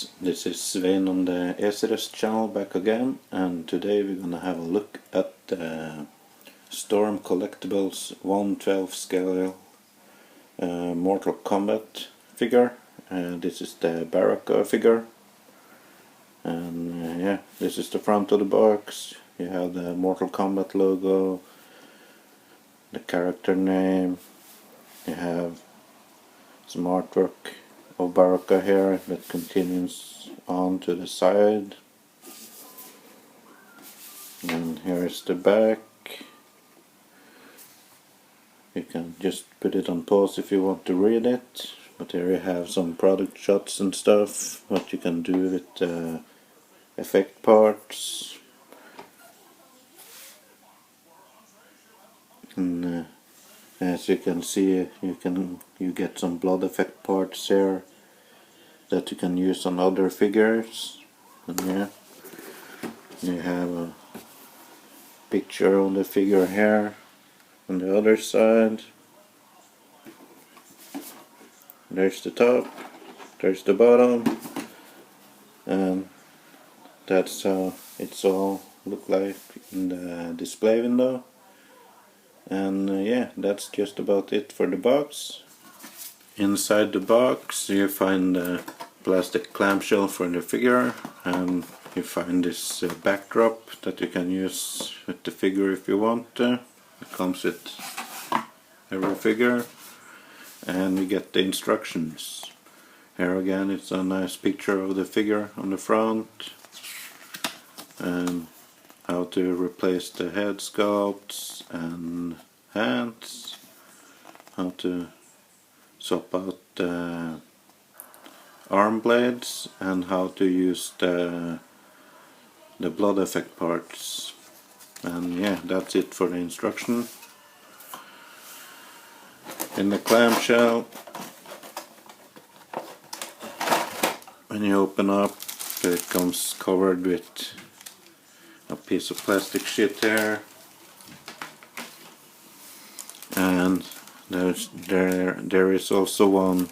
guys, this is Svein on the ECRS channel back again, and today we're gonna have a look at the Storm Collectibles 1/12 scale Mortal Kombat figure. This is the Baraka figure, and yeah, this is the front of the box. You have the Mortal Kombat logo, the character name, you have some artwork of Baraka here that continues on to the side, and here is the back. You can just put it on pause if you want to read it, but here you have some product shots and stuff, what you can do with effect parts, and as you can see, you get some blood effect parts here that you can use on other figures. And yeah, you have a picture of the figure here on the other side. There's the top, there's the bottom, and that's how it's all look like in the display window. And yeah, that's just about it for the box. Inside the box you find the plastic clamshell for the figure, and you find this backdrop that you can use with the figure if you want to. It comes with every figure, and you get the instructions. Here again it's a nice picture of the figure on the front, and how to replace the head sculpts and hands, how to swap out the arm blades, and how to use the blood effect parts. And yeah, that's it for the instruction. In the clamshell, when you open up, it comes covered with a piece of plastic sheet here, and there is also one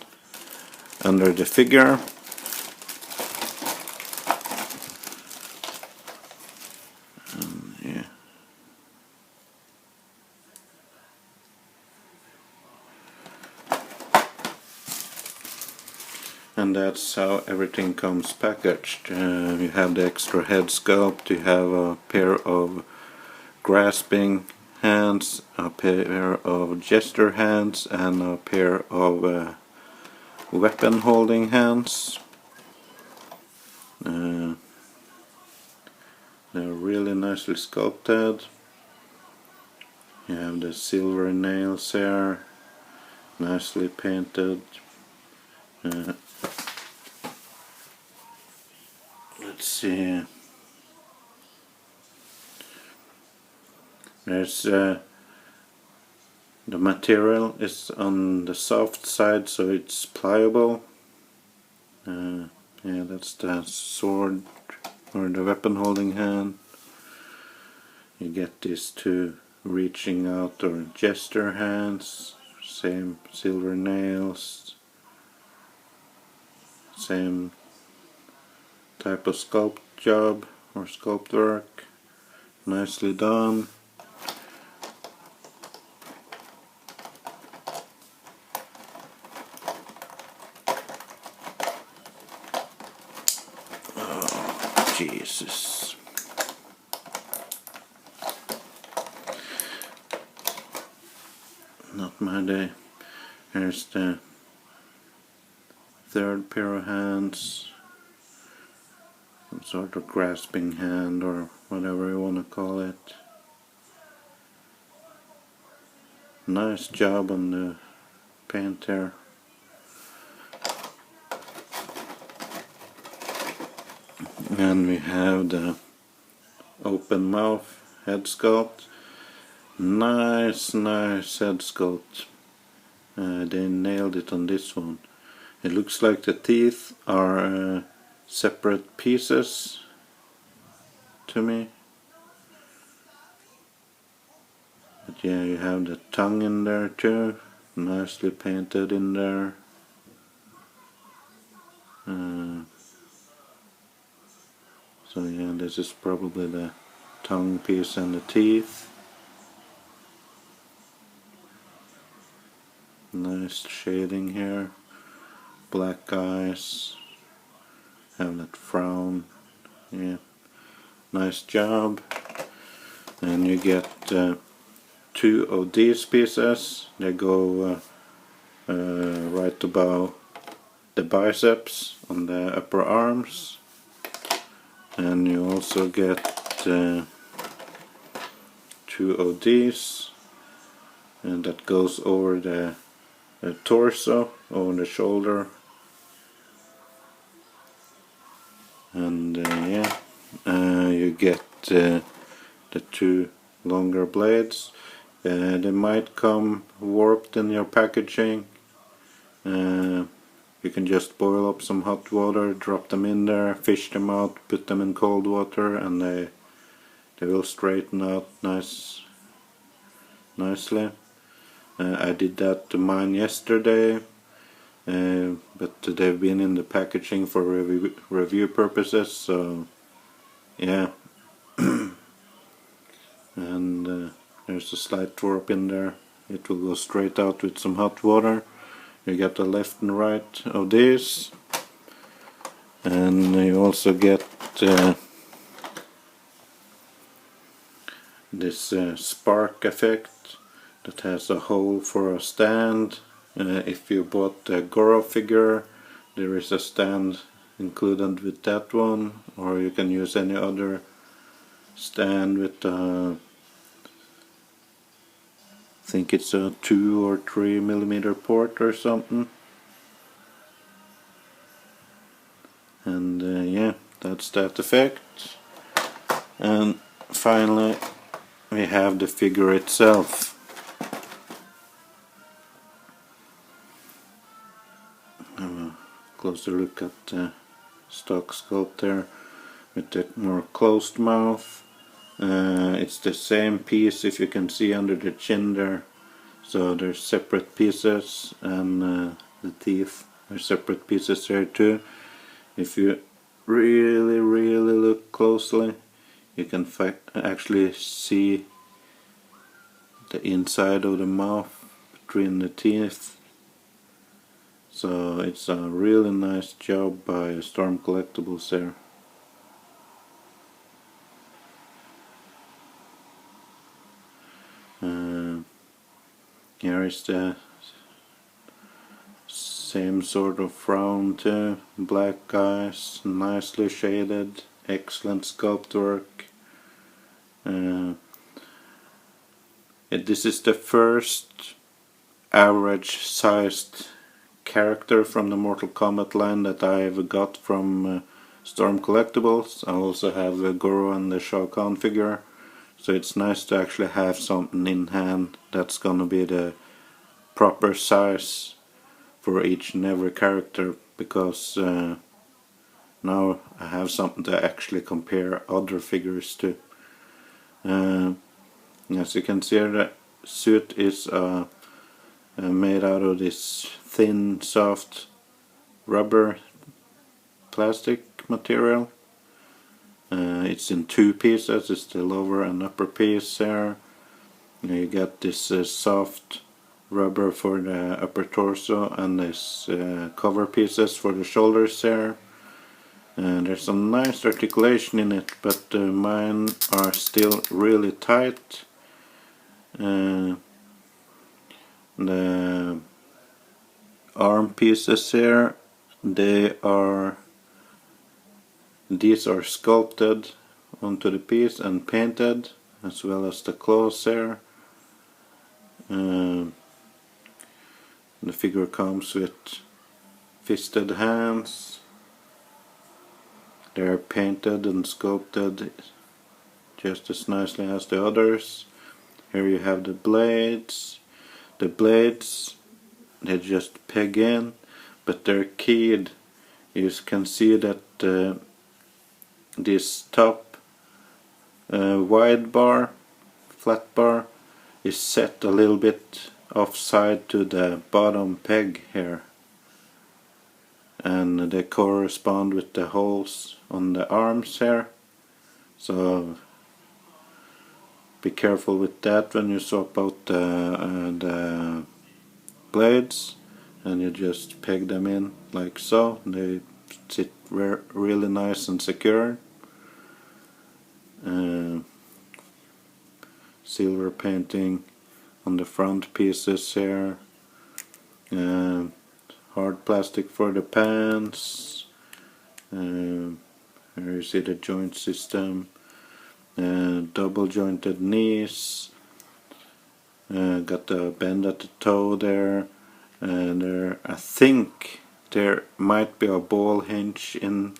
under the figure. Yeah. And that's how everything comes packaged. You have the extra head sculpt, you have a pair of grasping hands, a pair of gesture hands, and a pair of weapon holding hands. They're really nicely sculpted. You have the silver nails here, nicely painted. Let's see. There's the material is on the soft side, so it's pliable. Yeah, that's the sword or the weapon holding hand. You get these two reaching out or gesture hands, same silver nails, same type of sculpt job or sculpt work, nicely done. Oh, Jesus. Not my day. Here's the third pair of hands, some sort of grasping hand or whatever you want to call it. Nice job on the paint there. And we have the open mouth head sculpt. Nice head sculpt. They nailed it on this one. It looks like the teeth are separate pieces to me. But yeah, you have the tongue in there too, nicely painted in there. So yeah, this is probably the tongue piece and the teeth. Nice shading here. Black eyes. Have that frown. Yeah, nice job. And you get 2 of these pieces. They go right above the biceps on the upper arms. And you also get 2 of these, and that goes over the torso, over the shoulder. And yeah, you get the 2 longer blades. They might come warped in your packaging. You can just boil up some hot water, drop them in there, fish them out, put them in cold water, and they will straighten out nicely. I did that to mine yesterday, but they've been in the packaging for review purposes, so yeah. And there's a slight warp in there. It will go straight out with some hot water. You get the left and right of this, and you also get this spark effect that has a hole for a stand. If you bought the Goro figure, there is a stand included with that one, or you can use any other stand with I think it's a 2 or 3 millimeter port or something. And yeah, that's that effect. And finally we have the figure itself. Have a closer look at the stock sculpt there with the more closed mouth. It's the same piece, if you can see under the chin there. So there's separate pieces, and the teeth are separate pieces there too. If you really look closely, you can actually see the inside of the mouth between the teeth. So it's a really nice job by Storm Collectibles there. Here is the same sort of frown too, black eyes, nicely shaded, excellent sculpt work. This is the first average sized character from the Mortal Kombat line that I've got from Storm Collectibles. I also have the Goro and the Shao Kahn figure. So it's nice to actually have something in hand that's gonna be the proper size for each and every character, because now I have something to actually compare other figures to. As you can see, the suit is made out of this thin, soft rubber plastic material. It's in 2 pieces. It's the lower and upper piece there. You get this soft rubber for the upper torso, and this cover pieces for the shoulders there. There's some nice articulation in it, but mine are still really tight. The arm pieces here, these are sculpted onto the piece and painted, as well as the claws there. The figure comes with fisted hands. They're painted and sculpted just as nicely as the others. Here you have the blades. The blades, they just peg in, but they're keyed. You can see that this top wide bar, flat bar, is set a little bit offside to the bottom peg here, and they correspond with the holes on the arms here. So be careful with that when you swap out the blades, and you just peg them in like so. They sit really nice and secure. Silver painting on the front pieces here. Hard plastic for the pants. Here you see the joint system. Double jointed knees. Got the bend at the toe there. And I think there might be a ball hinge in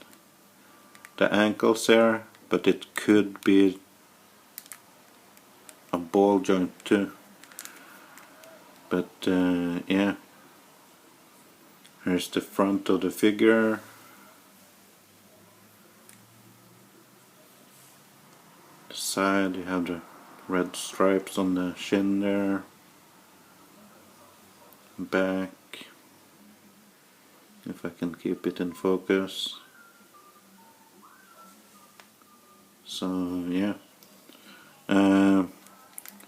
the ankles there, but it could be a ball joint too. But yeah, here's the front of the figure. The side, you have the red stripes on the shin there. Back, if I can keep it in focus. So yeah,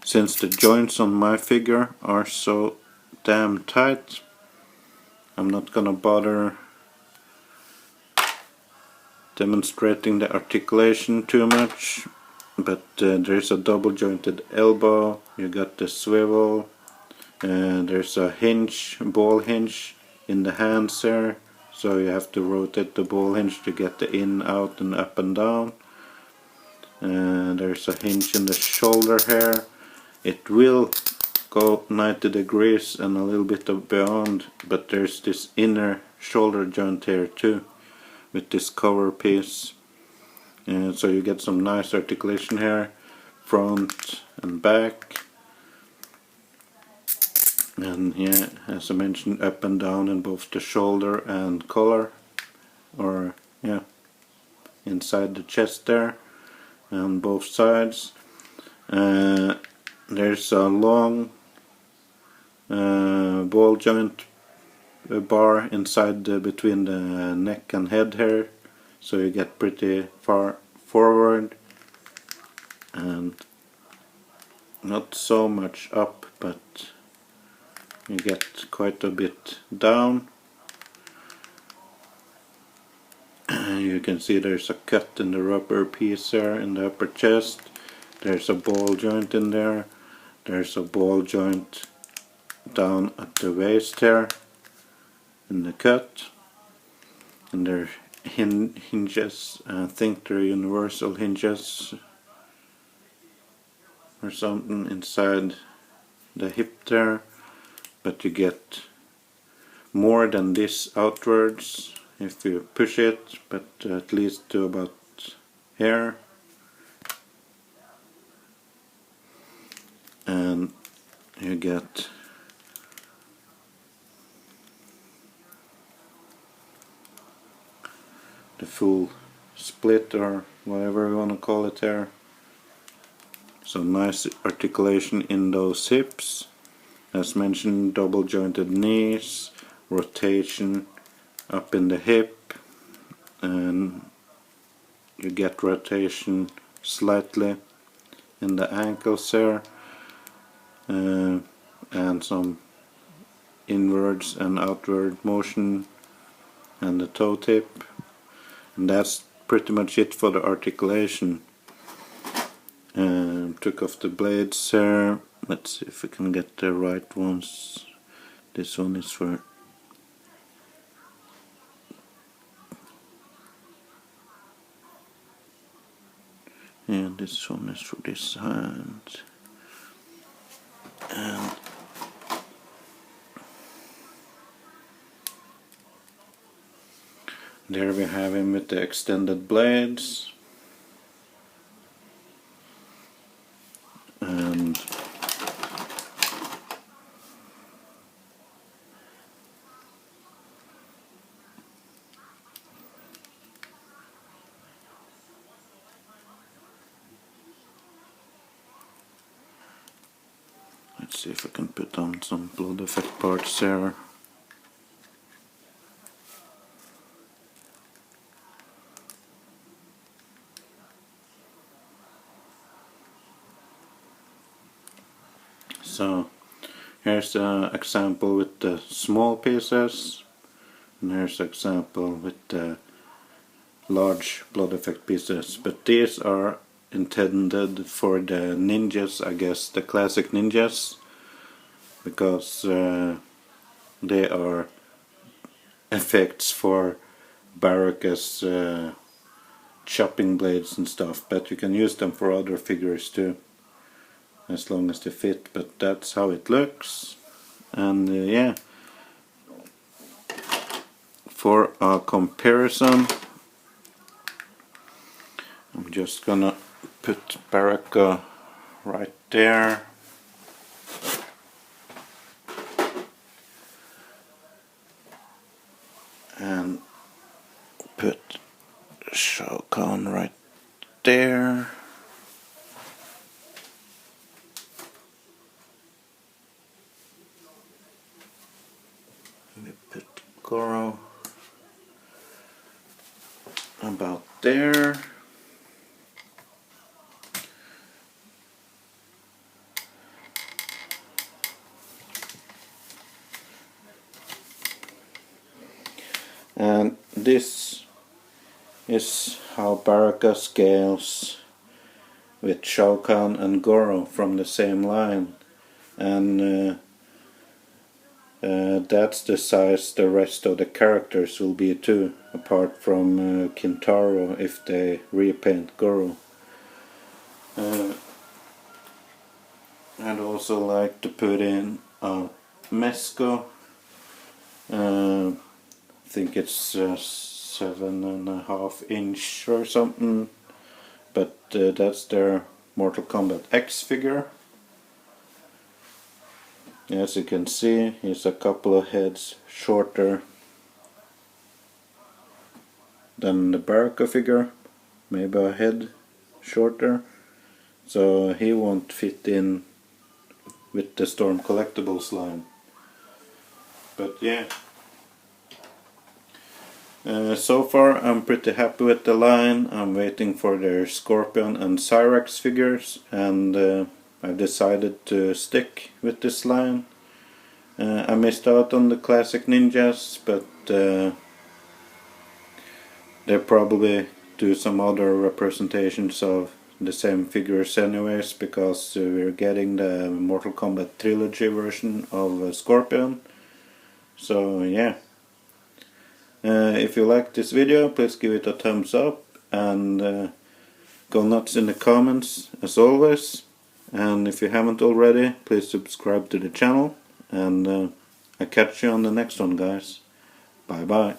since the joints on my figure are so damn tight, I'm not gonna bother demonstrating the articulation too much, but there's a double jointed elbow, you got the swivel, and there's a hinge, ball hinge in the hands there, so you have to rotate the ball hinge to get the in, out and up and down. And there's a hinge in the shoulder here. It will go 90 degrees and a little bit beyond, but there's this inner shoulder joint here too with this cover piece, and so you get some nice articulation here, front and back. And yeah, as I mentioned, up and down in both the shoulder and collar, or yeah, inside the chest there, on both sides. There's a long ball joint bar inside between the neck and head here, so you get pretty far forward and not so much up, but you get quite a bit down. You can see there's a cut in the rubber piece there in the upper chest. There's a ball joint in there. There's a ball joint down at the waist here in the cut. And there are hinges, I think they're universal hinges or something inside the hip there. But you get more than this outwards if you push it, but at least to about here. And you get the full split, or whatever you want to call it here. So nice articulation in those hips. As mentioned, double jointed knees, rotation up in the hip, and you get rotation slightly in the ankles there, and some inwards and outward motion and the toe tip. And that's pretty much it for the articulation. Took off the blades there. Let's see if we can get the right ones. This one is for and this one is for this hand. And there we have him with the extended blades. And let's see if I can put on some blood effect parts there. So here's an example with the small pieces, and here's an example with the large blood effect pieces, but these are intended for the ninjas, I guess, the classic ninjas, because they are effects for Baraka's chopping blades and stuff, but you can use them for other figures too, as long as they fit. But that's how it looks. And yeah, for a comparison, I'm just gonna put Baraka right there. And put Shao Kahn right there. We put Goro about there. And this is how Baraka scales with Shao Kahn and Goro from the same line, and that's the size the rest of the characters will be too, apart from Kintaro if they repaint Goro. I'd also like to put in a Mesco. I think it's 7.5 inch or something, but that's their Mortal Kombat X figure. As you can see, he's a couple of heads shorter than the Baraka figure, maybe a head shorter, so he won't fit in with the Storm Collectibles line. But yeah, so far I'm pretty happy with the line. I'm waiting for their Scorpion and Cyrax figures, and I've decided to stick with this line. I missed out on the classic ninjas, but they probably do some other representations of the same figures anyways, because we're getting the Mortal Kombat trilogy version of Scorpion. So yeah. If you liked this video, please give it a thumbs up, and go nuts in the comments as always. And if you haven't already, please subscribe to the channel, and I'll catch you on the next one, guys. Bye bye.